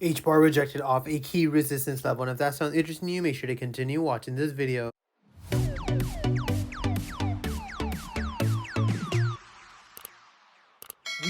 HBAR rejected off a key resistance level, and if that sounds interesting to you, make sure to continue watching this video.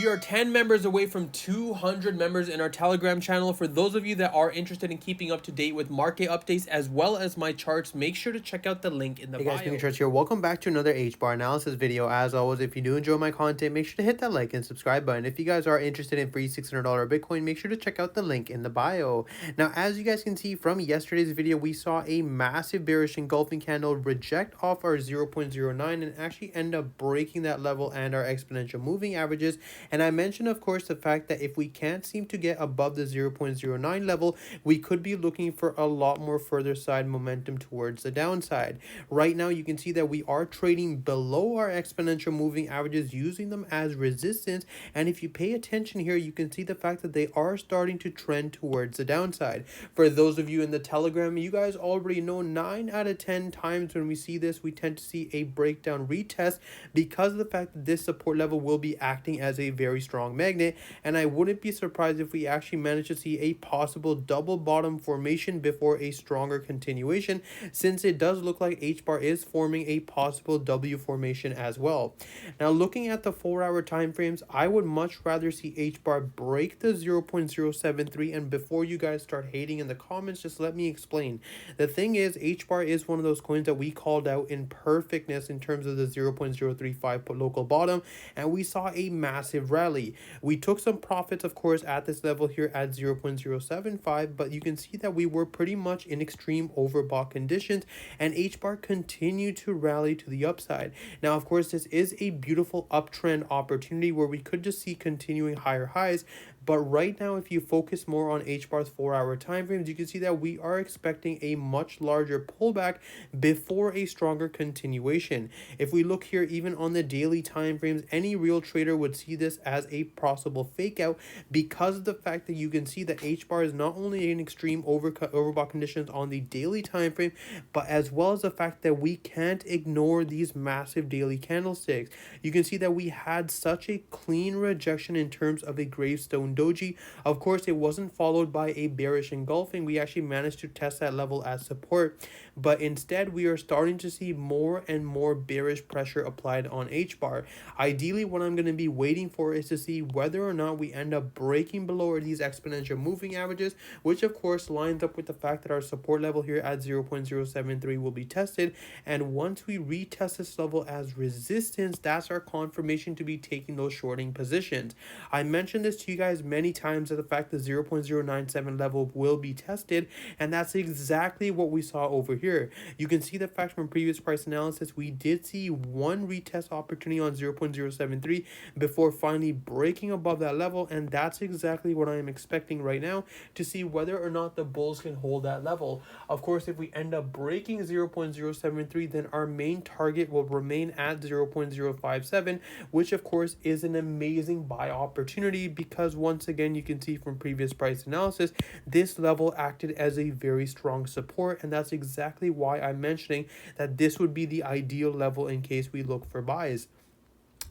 We are 10 members away from 200 members in our Telegram channel. For those of you that are interested in keeping up to date with market updates as well as my charts, make sure to check out the link in the bio. Hey guys, Pingu Charts here. Welcome back to another HBAR analysis video. As always, if you do enjoy my content, make sure to hit that like and subscribe button. If you guys are interested in free $600 Bitcoin, make sure to check out the link in the bio. Now, as you guys can see from yesterday's video, we saw a massive bearish engulfing candle reject off our 0.09 and actually end up breaking that level and our exponential moving averages. And I mentioned, of course, the fact that if we can't seem to get above the 0.09 level, we could be looking for a lot more further side momentum towards the downside. Right now, you can see that we are trading below our exponential moving averages, using them as resistance. And if you pay attention here, you can see the fact that they are starting to trend towards the downside. For those of you in the Telegram, you guys already know 9 out of 10 times when we see this, we tend to see a breakdown retest because of the fact that this support level will be acting as a very strong magnet, and I wouldn't be surprised if we actually manage to see a possible double bottom formation before a stronger continuation, since it does look like HBAR is forming a possible W formation as well. Now, looking at the 4-hour time frames, I would much rather see HBAR break the 0.073, and before you guys start hating in the comments, just let me explain. The thing is, HBAR is one of those coins that we called out in perfectness in terms of the 0.035 local bottom, and we saw a massive rally. We took some profits, of course, at this level here at 0.075, but you can see that we were pretty much in extreme overbought conditions, and HBAR continued to rally to the upside. Now, of course, this is a beautiful uptrend opportunity where we could just see continuing higher highs, but right now, if you focus more on HBAR's 4-hour time frames, you can see that we are expecting a much larger pullback before a stronger continuation. If we look here, even on the daily time frames, any real trader would see this as a possible fake out because of the fact that you can see that HBAR is not only in extreme overbought conditions on the daily time frame, but as well as the fact that we can't ignore these massive daily candlesticks. You can see that we had such a clean rejection in terms of a gravestone doji. Of course, it wasn't followed by a bearish engulfing. We actually managed to test that level as support, but instead we are starting to see more and more bearish pressure applied on HBAR. Ideally, what I'm going to be waiting for is to see whether or not we end up breaking below these exponential moving averages, which of course lines up with the fact that our support level here at 0.073 will be tested. And once we retest this level as resistance, that's our confirmation to be taking those shorting positions. I mentioned this to you guys many times, that the fact that 0.097 level will be tested, and that's exactly what we saw over here. You can see the fact from previous price analysis, we did see one retest opportunity on 0.073 before finally breaking above that level, and that's exactly what I am expecting right now to see whether or not the bulls can hold that level. Of course, if we end up breaking 0.073, then our main target will remain at 0.057, which of course is an amazing buy opportunity because once again, you can see from previous price analysis, this level acted as a very strong support, and that's exactly why I'm mentioning that this would be the ideal level in case we look for buys.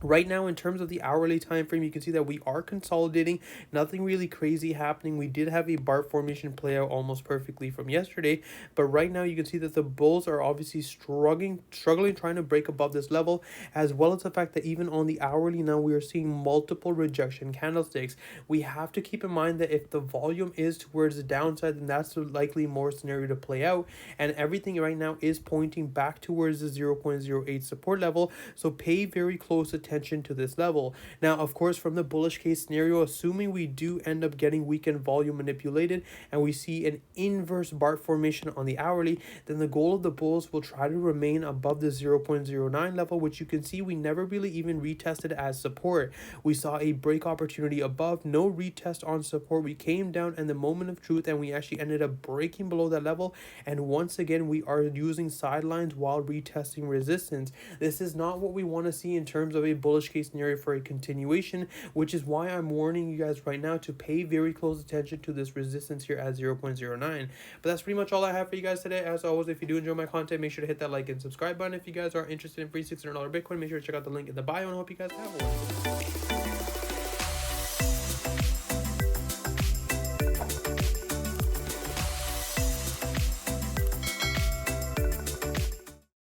Right now, in terms of the hourly time frame, you can see that we are consolidating. Nothing really crazy happening. We did have a BART formation play out almost perfectly from yesterday, but right now you can see that the bulls are obviously struggling trying to break above this level, as well as the fact that even on the hourly now we are seeing multiple rejection candlesticks. We have to keep in mind that if the volume is towards the downside, then that's likely more scenario to play out, and everything right now is pointing back towards the 0.08 support level, so pay very close attention to this level. Now, of course, from the bullish case scenario, assuming we do end up getting weekend volume manipulated and we see an inverse BART formation on the hourly, then the goal of the bulls will try to remain above the 0.09 level, which you can see we never really even retested as support. We saw a break opportunity above, no retest on support. We came down in the moment of truth and we actually ended up breaking below that level, and once again we are using sidelines while retesting resistance. This is not what we want to see in terms of a bullish case scenario for a continuation, which is why I'm warning you guys right now to pay very close attention to this resistance here at 0.09. But that's pretty much all I have for you guys today. As always, if you do enjoy my content, make sure to hit that like and subscribe button. If you guys are interested in free $600 Bitcoin, make sure to check out the link in the bio, and I hope you guys have one.